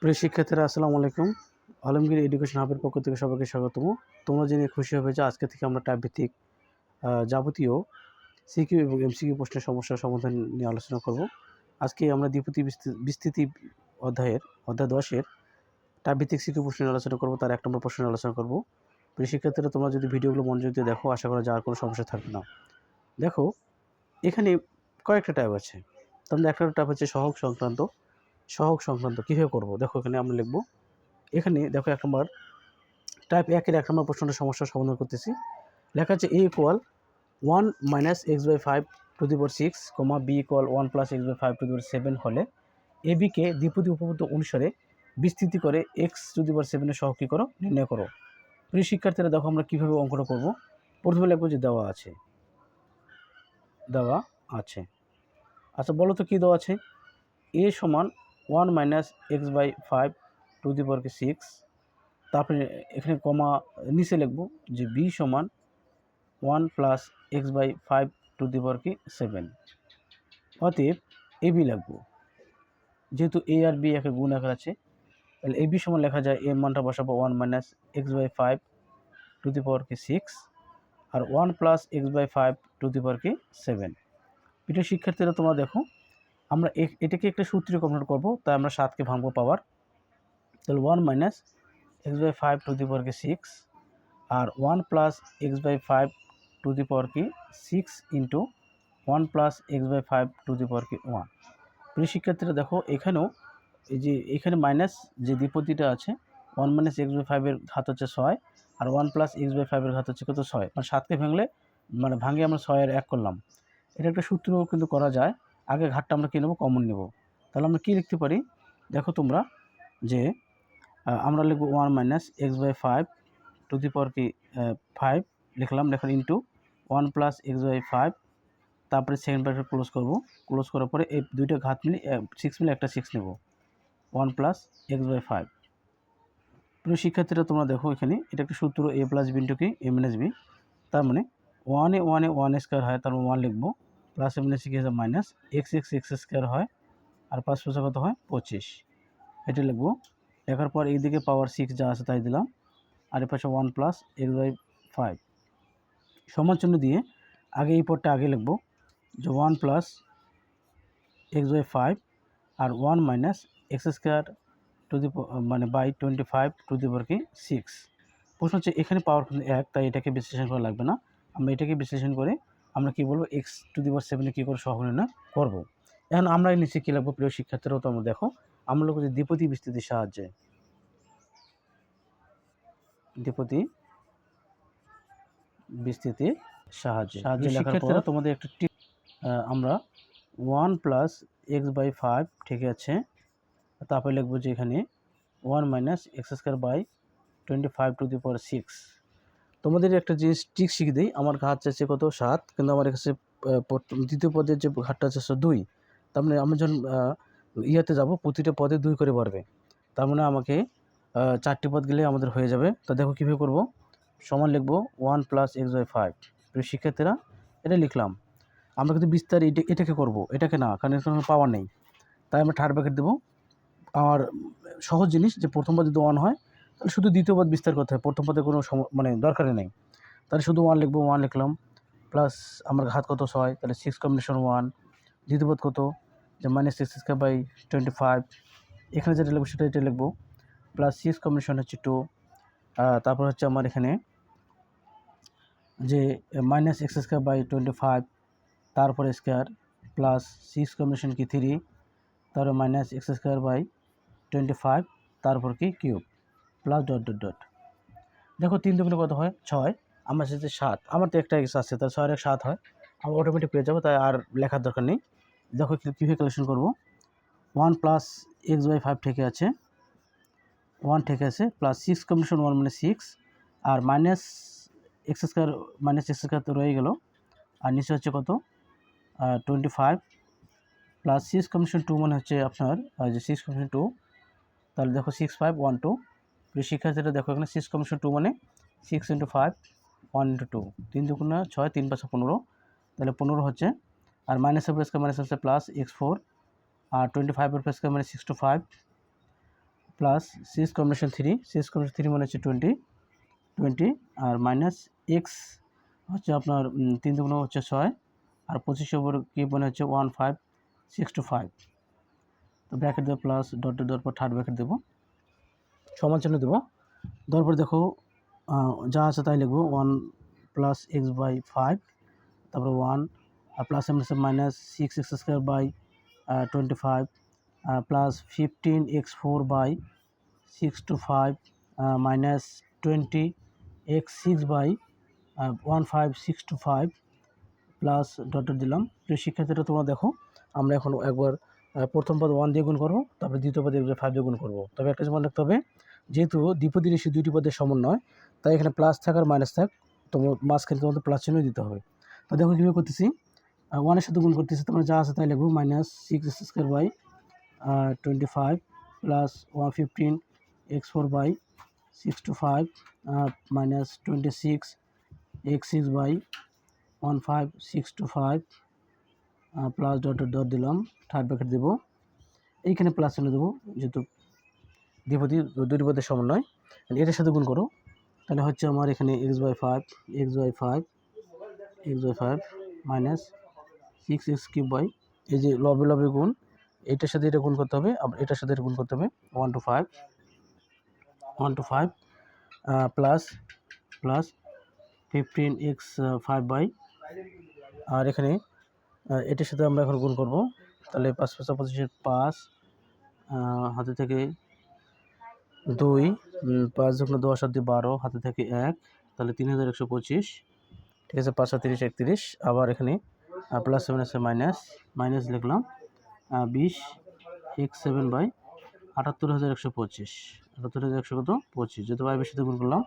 প্রিয় শিক্ষার্থীরা আসসালামু আলাইকুম। আলমগীর এডুকেশন হাবের পক্ষ থেকে সবাইকে স্বাগতম। তোমরা জেনে খুশি হবে যে আজকে থেকে আমরা টাইপ ভিত্তিক যাবতীয় সিকিউ এবং এমসিকিউ প্রশ্নের সমস্যার সমাধান নিয়ে আলোচনা করব। আজকে আমরা দ্বিপদী বিস্তৃতি অধ্যায় 10-এর টাইপ ভিত্তিক সিকিউ প্রশ্ন নিয়ে আলোচনা করব। তার 1 নম্বর প্রশ্ন নিয়ে আলোচনা করব। প্রিয় শিক্ষার্থীরা, তোমরা যদি ভিডিওগুলো মনোযোগ দিয়ে দেখো, আশা করা যায় আর কোনো সমস্যা থাকবে না। দেখো, এখানে কয়েকটা টাইপ আছে। তার মধ্যে একটা টাইপ হচ্ছে সহগ সংক্রান্ত কীভাবে করব। দেখো, এখানে আমরা লিখব, এখানে দেখো 1 নম্বর টাইপ 1-এর 1 নম্বর প্রশ্নটা সমস্যার সমাধান করতেছি। লেখা আছে a = 1 - x/5 to the power 6, b = 1 + x/5 to the power 7 হলে ab কে দ্বিপদী উপপাদ্য অনুসারে বিস্তৃতি করে x টু দি পাওয়ার 7 এর সহগ কী করো, নির্ণয় করো। প্রিয় শিক্ষার্থীরা, দেখো আমরা কীভাবে অঙ্কটা করব। প্রথমে লিখব যে দেওয়া আছে। আচ্ছা, বলো তো কী দেওয়া আছে। a = 1 - x/5 to the power 6, তারপরে এখানে কমা নিচে লিখব যে b = 1 + x/5 to the power 7। অতএব ab লিখব। যেহেতু a আর b একে গুণ আকার আছে, তাহলে ab সমান লেখা যায়, এর মানটা বসাবো 1 - x/5 টু দি পাওয়ার 6 আর 1 + x/5 টু দি পাওয়ার 7। প্রিয় শিক্ষার্থীরা, তোমরা দেখো, আমরা এটাকে একটা সূত্রে কনভার্ট করব। তাই আমরা 7কে ভাঙবো পাওয়ার। তাহলে 1 - x/5 টু দি পাওয়ার 6 আর 1 + x/5 to the power 6 into 1 + x/5 to the power 1। প্রিয় শিক্ষার্থীরা, দেখো এখানেও এই যে এখানে মাইনাস যে দ্বিপদীটা আছে, 1 - x/5 এর ঘাত হচ্ছে 6 আর 1 + x/5 এর ঘাত হচ্ছে কত, 6। মানে 7কে ভাঙে আমরা 6 এর 1 করলাম। এটা একটা সূত্র কিন্তু করা যায়। আগে ঘাতটা আমরা কী নেব, কমন নেব। তাহলে আমরা কী লিখতে পারি, দেখো তোমরা, যে আমরা লিখব 1 - x/5 টু দি পাওয়ার 5 লিখলাম, লেখার ইন্টু 1 + x/5, তারপরে সেকেন্ড ব্র্যাকেট ক্লোজ করার পরে এই দুইটা ঘাত মিলে 6 মিলে একটা 6 নেব, 1 + x/5। প্রিয় শিক্ষার্থীরা, তোমরা দেখো এখানে এটা একটা সূত্র, a + b into a - b। তার মানে 1 এ 1 স্কোয়ার হয়, তার মানে 1 লিখব, প্লাস এ কী আছে, মাইনাস x স্কোয়ার হয়, আর 5 + কত হয়, 25। এটা লিখব। লেখার পর এইদিকে পাওয়ার 6 যা আছে তাই দিলাম, আর এর পাশে 1 + x/5 সমান চিহ্ন দিয়ে আগে এই পদটা আগে লিখব, যে 1 + x/5 আর 1 - x স্কোয়ার টু দি মানে বাই 25 টু দি পাওয়ার 6। প্রশ্ন হচ্ছে এখানে পাওয়ার কিন্তু 1, তাই এটাকে বিশ্লেষণ করা লাগবে না। আমরা এটাকে বিশ্লেষণ করে আমরা কী বলবো, x টু দি পাওয়ার 7 কী করে সহগ নির্ণয় করব। এখন আমরা এই নিচে কী লিখব, প্রিয় শিক্ষার্থীরাও তোমরা দেখো, আমরা লিখব যে দ্বিপদী বিস্তৃতির সাহায্যে। দ্বিপদী বিস্তৃতির সাহায্যে লেখার পর তোমাদের একটা টিপ, আমরা 1 + x/5 ঠিক আছে, তারপরে লিখব যে এখানে 1 - x square by 25 to the power 6। তোমাদের একটা জিনিস ঠিক শিখে দিই, আমার ঘাত চাইছে কত, 7, কিন্তু আমার কাছে দ্বিতীয় পদের যে ঘাতটা আছে 2। তার মানে আমি যখন ইয়াতে যাব, প্রতিটা পদে 2 করে বাড়বে। তার মানে আমাকে 4টি পদ গেলে আমাদের হয়ে যাবে। তো দেখো কীভাবে করব, সমান লিখব 1 + x/5। প্রিয় শিক্ষার্থীরা, এটা লিখলাম। আমরা কিন্তু বিস্তার এটাকে করব, এটাকে না, কারণ এর কোনো পাওয়ার নেই। তাই আমরা থার্ড ব্র্যাকেট দেবো। আর সহজ জিনিস, যে প্রথম পদ যদি 1 হয়, তাহলে শুধু দ্বিতীয় পদ বিস্তার করতে হয়, প্রথম পদে কোনো দরকারই নেই। তাহলে শুধু 1 লিখব, 1 লিখলাম, প্লাস আমার ঘাত কত, 6, তাহলে 6 কম্বিনেশন 1। দ্বিতীয় পদ কত, যে -x²/25। এখানে যেটা লিখবো সেটা এটা লিখবো, প্লাস 6 কম্বিনেশন হচ্ছে 2। তারপর হচ্ছে আমার এখানে যে -x²/25, তারপরে স্কোয়ার, প্লাস 6 কম্বিনেশন 3, তারপরে -x²/25, তারপর cube, plus dot dot dot. দেখো 3 দুগুণে কত হয়, 6। আমার সাথে 7, আমার তো একটা x আছে, তার 6 আর 7 হয়, আমরা অটোমেটিক পেয়ে যাবো, তাই আর লেখার দরকার নেই। দেখো কীভাবে ক্যালকুলেশন করব। 1 + x/5 থেকে আছে, 1 থেকে আছে, প্লাস 6 কম্বিনেশন 1 মানে 6, আর -x² তো রয়ে গেল, আর নিচে হচ্ছে কত, 25, প্লাস 6 কম্বিনেশন 2 মানে হচ্ছে আপনার যে 6 কম্বিনেশন 2, তাহলে দেখো 6, 5, 1, 2। শিক্ষার্থীরা দেখো, এখানে 6 কম্বিনেশন 2 মানে 6 × 5, 1 × 2, 3 দুগুণে 6, 3 × 5 = 15, তাহলে 15 হচ্ছে। আর -² প্লাস x4, আর 25 মানে 6 to 5, প্লাস 6 কম্বিনেশন 3, 6 কম্বিনেশন 3 মানে হচ্ছে 20 আর মাইনাস এক্স হচ্ছে আপনার 3 দুগুণ হচ্ছে 6 আর 25 ওপর কি মানে হচ্ছে 1565। তো ব্র্যাকেট দেবো প্লাস ডট পর থার্ড ব্র্যাকেট দেবো, সমান চিহ্ন দেবো। দেওয়ার পর দেখো যা আছে তাই লিখবো 1 প্লাস এক্স বাই 5, তারপরে 1 plus minus 6x² by 25 plus 15x4 by 625 minus 20x6 by 15625 plus dot দিলাম। প্রিয় শিক্ষার্থীরা তোমরা দেখো আমরা এখন একবার প্রথম পদ 1 দিয়ে গুণ করবো, তারপরে দ্বিতীয় পদে 5 দিয়ে গুণ করবো। তবে একটা মনে রাখতে হবে, যেহেতু দ্বিপদী রাশি দুইটি পদের সমন্বয়, তাই এখানে প্লাস থাক আর মাইনাস থাক তোমার মাঝখানে তোমাদের প্লাস চিহ্ন দিতে হবে। তো দেখো কীভাবে করতেছি, 1-এর সাথে গুণ করতেছি, তোমরা যা আছে তাই লিখবো minus 6x² by 25 plus 115x4 by 625 minus 26x6 by 15625 plus dot দিলাম, থার্ড ব্র্যাকেট দেবো, এইখানে প্লাস চিহ্ন দেবো যেহেতু দুটি পদের সমন্বয়। এটার সাথে গুণ করো, তাহলে হচ্ছে আমার এখানে x by 5 minus 6x³ by এই যে লবে গুণ, এটার সাথে এটা গুণ করতে হবে, আবার এটার সাথে এটা গুণ করতে হবে 1 to 5 প্লাস 15x5 বাই, আর এখানে এটার সাথে আমরা এখন গুণ করব, তাহলে 5 5 25 5 হাতে থেকে 2 5 যখন 10 আর 12 হাতে থেকে 1, তাহলে 3125। ঠিক আছে, 5 আর 30 31। আবার এখানে প্লাস 7 আছে মাইনাস লিখলাম 20x7 বাই 78125, 78125 যেহেতু বাইবের সাথে গুণ করলাম,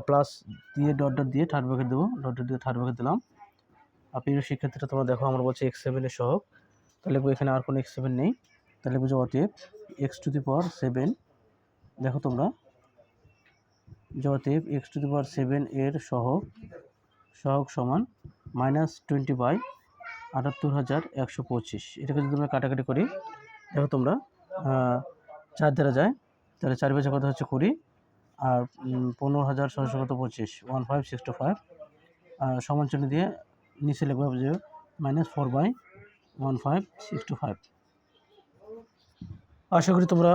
প্লাস দিয়ে ডট দিয়ে থার্ড ব্র্যাকেট দেবো, দিয়ে থার্ড ব্র্যাকেট দিলাম। প্রিয় শিক্ষার্থীরা তোমরা দেখো আমরা বলছি x7 এর সহগ, তাহলে এখানে আর কোনো x7 নেই, তাহলে বুঝো অতএব x⁴ দেখো তোমরা অতএব x⁴ এর সহগ সমান -20 বাই 78125। এটাকে যদি আমরা কাটাকাটি করি, দেখো তোমরা 4 দ্বারা যায়, তাহলে 4 পেঁচে কত হচ্ছে 20 আর 15,625 1565 সমান চিহ্ন দিয়ে নিচে লিখবো যে -4 বাই 15625। আশা করি তোমরা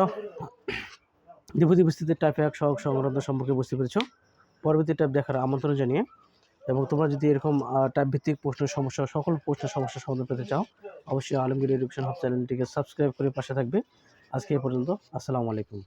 দ্বিপদী বিস্তৃতির টাইপ 1 সহগ সংক্রান্ত সম্পর্কে বুঝতে পেরেছ। পরবর্তী টাইপ দেখার আমন্ত্রণ জানিয়ে, এবং তোমরা যদি এরকম টাইপ ভিত্তিক প্রশ্নের সমস্যা সকল প্রশ্নের সমস্যার সমাধান পেতে চাও, অবশ্যই আলমগীর এডুকেশন হাব চ্যানেলটিকে সাবস্ক্রাইব করে পাশে থাকবে। আজকে এই পর্যন্ত, আসসালামু আলাইকুম।